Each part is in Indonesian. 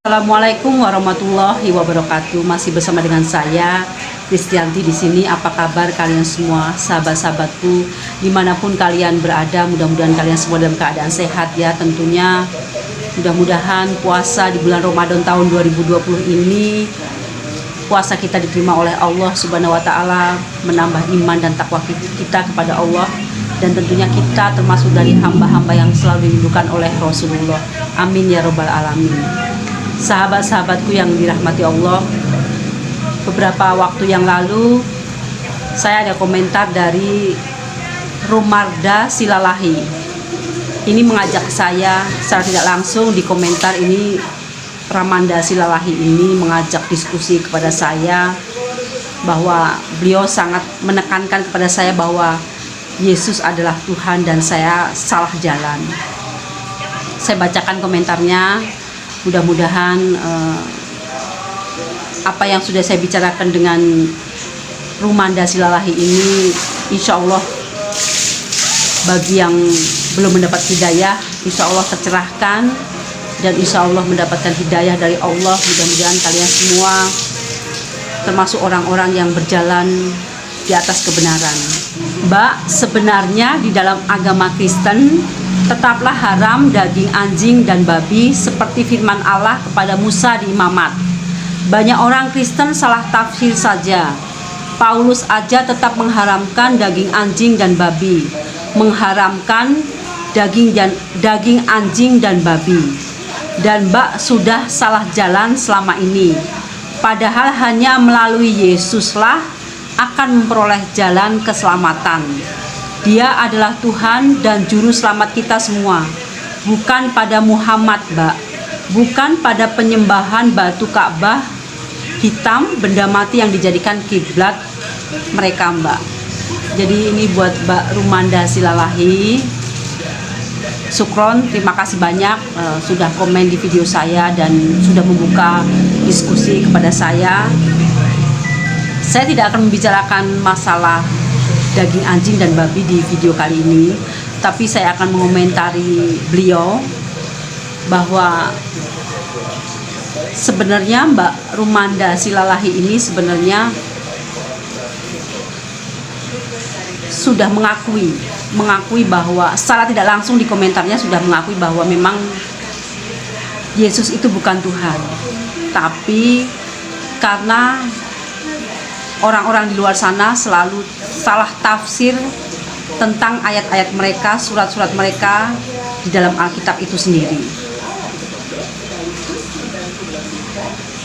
Assalamualaikum warahmatullahi wabarakatuh. Masih bersama dengan saya Kristianti di sini. Apa kabar kalian semua, sahabat-sahabatku, dimanapun kalian berada? Mudah-mudahan kalian semua dalam keadaan sehat ya. Tentunya mudah-mudahan puasa di bulan Ramadan tahun 2020 ini, puasa kita diterima oleh Allah Subhanahu wa Ta'ala, menambah iman dan takwa kita kepada Allah, dan tentunya kita termasuk dari hamba-hamba yang selalu dirindukan oleh Rasulullah. Amin ya robbal alamin. Sahabat-sahabatku yang dirahmati Allah, beberapa waktu yang lalu saya ada komentar dari Rumarda Silalahi. Ini mengajak saya secara tidak langsung di komentar ini. Ramanda Silalahi ini mengajak diskusi kepada saya bahwa beliau sangat menekankan kepada saya bahwa Yesus adalah Tuhan dan saya salah jalan. Saya bacakan komentarnya. Mudah-mudahan apa yang sudah saya bicarakan dengan Rumanda Silalahi ini, insya Allah bagi yang belum mendapat hidayah, insya Allah tercerahkan, dan insya Allah mendapatkan hidayah dari Allah. Mudah-mudahan kalian semua termasuk orang-orang yang berjalan di atas kebenaran. Mbak, sebenarnya di dalam agama Kristen tetaplah haram daging anjing dan babi seperti firman Allah kepada Musa di Imamat. Banyak orang Kristen salah tafsir saja. Paulus aja tetap mengharamkan daging anjing dan babi, mengharamkan daging anjing dan babi. Dan Mbak sudah salah jalan selama ini. Padahal hanya melalui Yesuslah akan memperoleh jalan keselamatan. Dia adalah Tuhan dan Juru Selamat kita semua. Bukan pada Muhammad, Mbak. Bukan pada penyembahan batu Ka'bah hitam, benda mati yang dijadikan kiblat mereka, Mbak. Jadi ini buat Mbak Rumanda Silalahi. Sukron, terima kasih banyak sudah komen di video saya dan sudah membuka diskusi kepada saya. Saya tidak akan membicarakan masalah daging anjing dan babi di video kali ini, tapi saya akan mengomentari beliau bahwa sebenarnya Mbak Rumanda Silalahi ini sebenarnya sudah mengakui bahwa secara tidak langsung di komentarnya sudah mengakui bahwa memang Yesus itu bukan Tuhan, tapi karena orang-orang di luar sana selalu salah tafsir tentang ayat-ayat mereka, surat-surat mereka di dalam Alkitab itu sendiri.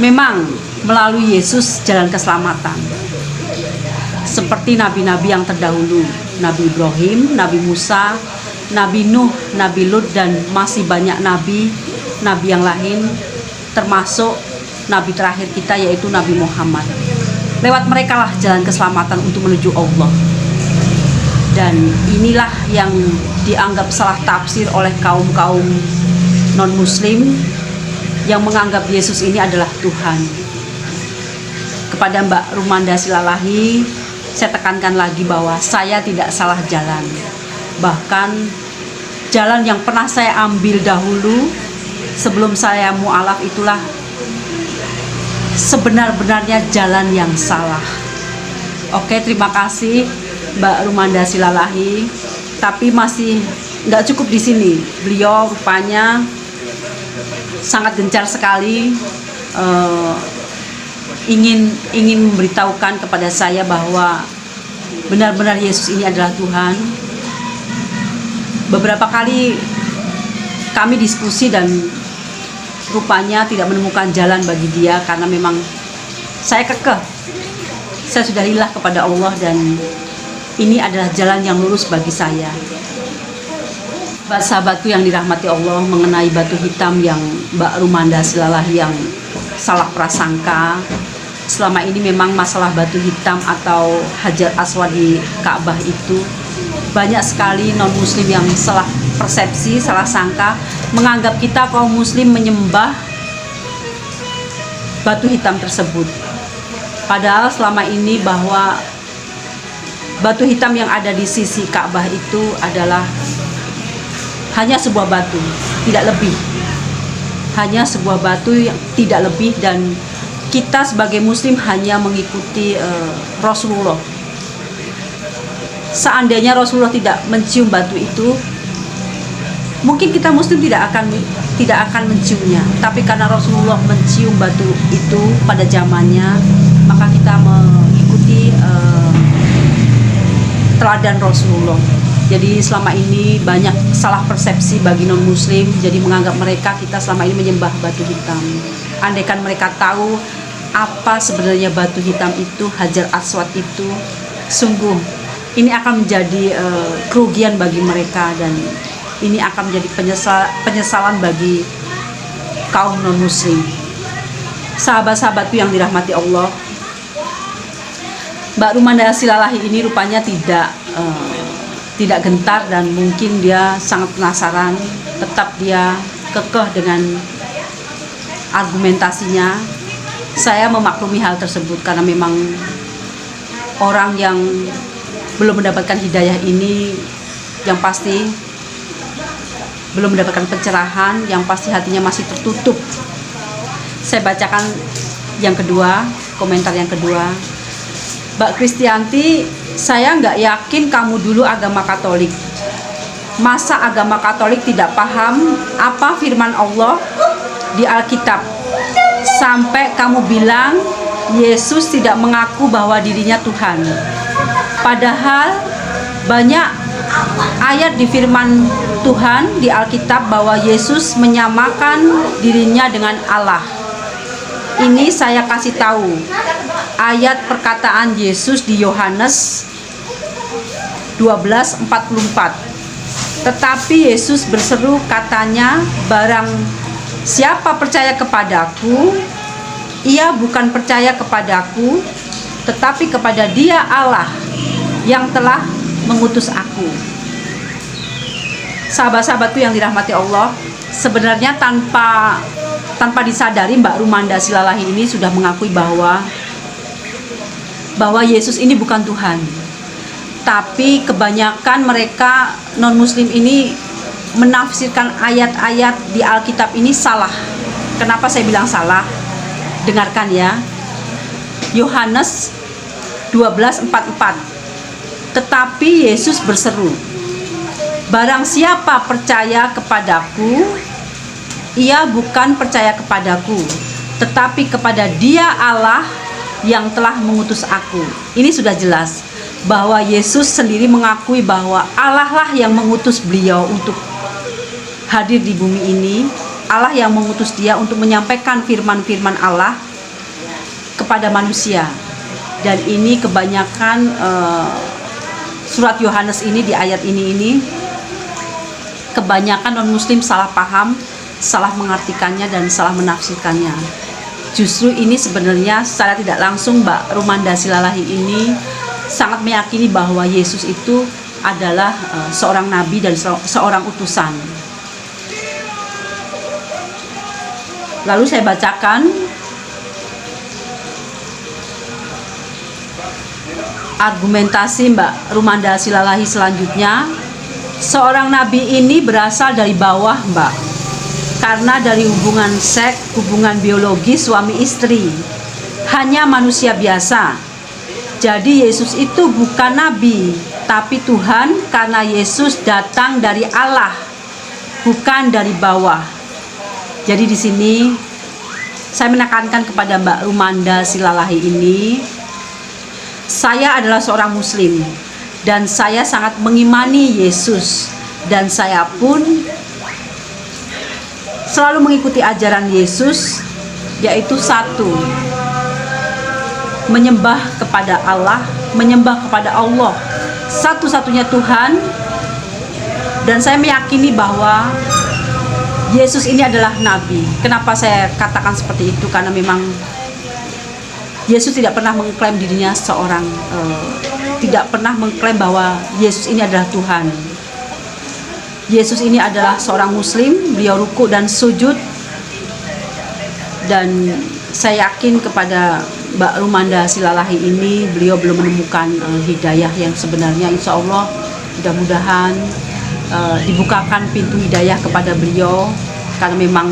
Memang melalui Yesus jalan keselamatan, seperti nabi-nabi yang terdahulu, Nabi Ibrahim, Nabi Musa, Nabi Nuh, Nabi Lut, dan masih banyak nabi yang lain, termasuk nabi terakhir kita yaitu Nabi Muhammad. Lewat mereka lah jalan keselamatan untuk menuju Allah. Dan inilah yang dianggap salah tafsir oleh kaum-kaum non-muslim yang menganggap Yesus ini adalah Tuhan. Kepada Mbak Rumanda Silalahi, saya tekankan lagi bahwa saya tidak salah jalan. Bahkan jalan yang pernah saya ambil dahulu sebelum saya mu'alaf itulah sebenar-benarnya jalan yang salah. Oke, terima kasih Mbak Rumanda Silalahi. Tapi masih nggak cukup di sini. Beliau rupanya sangat gencar sekali ingin memberitahukan kepada saya bahwa benar-benar Yesus ini adalah Tuhan. Beberapa kali kami diskusi dan rupanya tidak menemukan jalan bagi dia, karena memang saya kekeh. Saya sudah lillah kepada Allah dan ini adalah jalan yang lurus bagi saya. Sahabatku yang dirahmati Allah, mengenai batu hitam yang Mbak Rumanda Silalahi yang salah prasangka, selama ini memang masalah batu hitam atau Hajar Aswad di Ka'bah itu banyak sekali non-muslim yang salah persepsi, salah sangka, menganggap kita kaum muslim menyembah batu hitam tersebut. Padahal selama ini bahwa batu hitam yang ada di sisi Ka'bah itu adalah hanya sebuah batu, tidak lebih. hanya sebuah batu yang tidak lebih, dan kita sebagai muslim hanya mengikuti Rasulullah. Seandainya Rasulullah tidak mencium batu itu, mungkin kita muslim tidak akan menciumnya. Tapi karena Rasulullah mencium batu itu pada zamannya, maka kita mengikuti teladan Rasulullah. Jadi selama ini banyak salah persepsi bagi non muslim, jadi menganggap kita selama ini menyembah batu hitam. Andaikan mereka tahu apa sebenarnya batu hitam itu, Hajar Aswad itu, sungguh ini akan menjadi kerugian bagi mereka, dan ini akan menjadi penyesalan bagi kaum non muslim. Sahabat-sahabatku yang dirahmati Allah, Mbak Rumanda Silalahi ini rupanya tidak gentar, dan mungkin dia sangat penasaran. Tetap dia kekeh dengan argumentasinya. Saya memaklumi hal tersebut karena memang orang yang belum mendapatkan hidayah ini yang pasti belum mendapatkan pencerahan, yang pasti hatinya masih tertutup. Saya bacakan yang kedua, komentar yang kedua. Mbak Kristianti, saya nggak yakin kamu dulu agama Katolik. Masa agama Katolik tidak paham apa firman Allah di Alkitab, sampai kamu bilang Yesus tidak mengaku bahwa dirinya Tuhan. Padahal banyak ayat di firman Tuhan di Alkitab bahwa Yesus menyamakan dirinya dengan Allah. Ini saya kasih tahu ayat perkataan Yesus di Yohanes 12:44. Tetapi Yesus berseru, katanya, barang siapa percaya kepadaku, ia bukan percaya kepadaku, tetapi kepada Dia Allah yang telah mengutus aku. Sahabat-sahabatku yang dirahmati Allah, sebenarnya tanpa disadari Mbak Rumanda Silalahi ini sudah mengakui bahwa Yesus ini bukan Tuhan. Tapi kebanyakan mereka non-muslim ini menafsirkan ayat-ayat di Alkitab ini salah. Kenapa saya bilang salah? Dengarkan ya. Yohanes 12:44. Tetapi Yesus berseru, barang siapa percaya kepadaku, ia bukan percaya kepadaku, tetapi kepada Dia Allah yang telah mengutus aku. Ini sudah jelas bahwa Yesus sendiri mengakui bahwa Allah lah yang mengutus beliau untuk hadir di bumi ini. Allah yang mengutus dia untuk menyampaikan firman-firman Allah kepada manusia. Dan ini kebanyakan surat Yohanes ini, di ayat ini kebanyakan non-muslim salah paham, salah mengartikannya, dan salah menafsirkannya. Justru ini sebenarnya secara tidak langsung Mbak Rumanda Silalahi ini sangat meyakini bahwa Yesus itu adalah seorang nabi dan seorang utusan. Lalu saya bacakan argumentasi Mbak Rumanda Silalahi selanjutnya. Seorang nabi ini berasal dari bawah, Mbak, karena dari hubungan seks, hubungan biologi suami istri, hanya manusia biasa. Jadi Yesus itu bukan nabi, tapi Tuhan, karena Yesus datang dari Allah, bukan dari bawah. Jadi di sini saya menekankan kepada Mbak Rumanda Silalahi ini, saya adalah seorang muslim dan saya sangat mengimani Yesus, dan saya pun selalu mengikuti ajaran Yesus, yaitu satu, menyembah kepada Allah, menyembah kepada Allah satu-satunya Tuhan. Dan saya meyakini bahwa Yesus ini adalah nabi. Kenapa saya katakan seperti itu? Karena memang Yesus tidak pernah mengklaim dirinya tidak pernah mengklaim bahwa Yesus ini adalah Tuhan. Yesus ini adalah seorang muslim, beliau ruku dan sujud. Dan saya yakin kepada Mbak Rumanda Silalahi ini, beliau belum menemukan hidayah yang sebenarnya. Insya Allah mudah-mudahan dibukakan pintu hidayah kepada beliau, karena memang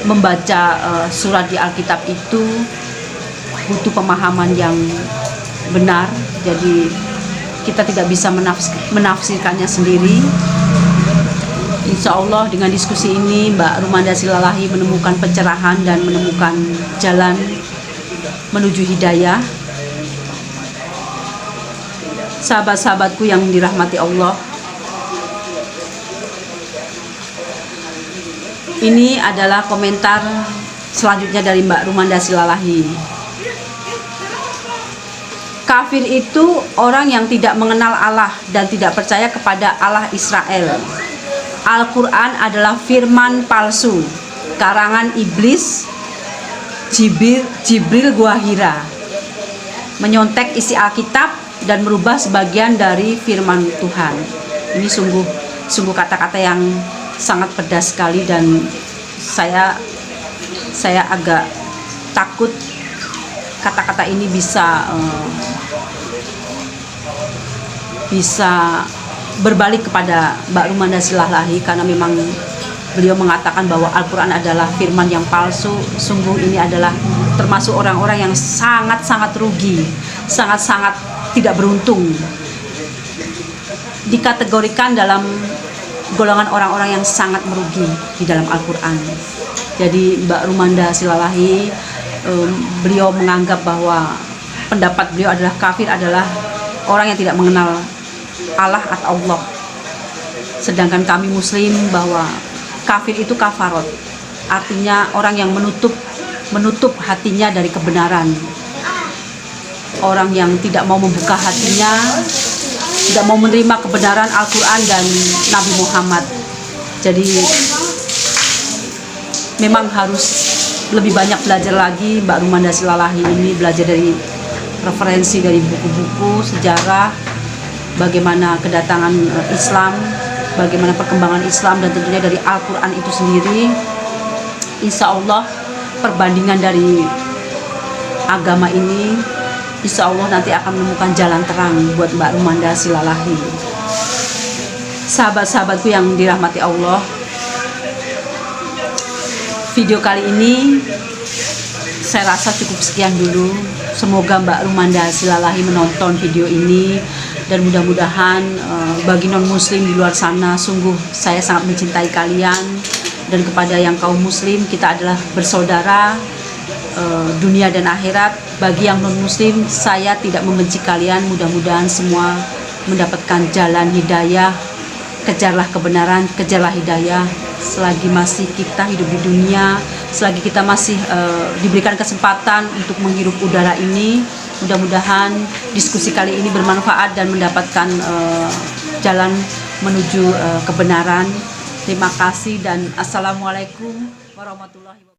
membaca surat di Alkitab itu butuh pemahaman yang benar, jadi kita tidak bisa menafsirkannya sendiri. Insya Allah dengan diskusi ini Mbak Rumanda Silalahi menemukan pencerahan dan menemukan jalan menuju hidayah. Sahabat-sahabatku yang dirahmati Allah, ini adalah komentar selanjutnya dari Mbak Rumanda Silalahi. Kafir itu orang yang tidak mengenal Allah dan tidak percaya kepada Allah Israel. Al-Quran adalah firman palsu, karangan iblis Jibril Guahira, menyontek isi Alkitab dan merubah sebagian dari firman Tuhan. Ini sungguh kata-kata yang sangat pedas sekali, dan saya agak takut kata-kata ini bisa berbalik kepada Mbak Rumanda Silalahi, karena memang beliau mengatakan bahwa Al-Quran adalah firman yang palsu. Sungguh ini adalah termasuk orang-orang yang sangat-sangat rugi, sangat-sangat tidak beruntung, dikategorikan dalam golongan orang-orang yang sangat merugi di dalam Al-Quran. Jadi Mbak Rumanda Silalahi, beliau menganggap bahwa pendapat beliau adalah kafir adalah orang yang tidak mengenal Allah atau Allah. Sedangkan kami Muslim bahwa kafir itu kafarot, artinya orang yang menutup hatinya dari kebenaran, orang yang tidak mau membuka hatinya, tidak mau menerima kebenaran Al-Quran dan Nabi Muhammad. Jadi memang harus lebih banyak belajar lagi. Mbak Rumanda Silalahi ini belajar dari referensi dari buku-buku sejarah, bagaimana kedatangan Islam, bagaimana perkembangan Islam, dan tentunya dari Al-Quran itu sendiri. Insya Allah perbandingan dari agama ini, insya Allah nanti akan menemukan jalan terang buat Mbak Rumanda Silalahi. Sahabat-sahabatku yang dirahmati Allah, video kali ini saya rasa cukup sekian dulu. Semoga Mbak Rumanda Silalahi menonton video ini, dan mudah-mudahan bagi non-muslim di luar sana, sungguh saya sangat mencintai kalian, dan kepada yang kaum muslim, kita adalah bersaudara dunia dan akhirat. Bagi yang non-muslim, saya tidak membenci kalian. Mudah-mudahan semua mendapatkan jalan hidayah. Kejarlah kebenaran, kejarlah hidayah. Selagi masih kita hidup di dunia, selagi kita masih diberikan kesempatan untuk menghirup udara ini, mudah-mudahan diskusi kali ini bermanfaat dan mendapatkan jalan menuju kebenaran. Terima kasih dan assalamualaikum warahmatullahi wabarakatuh.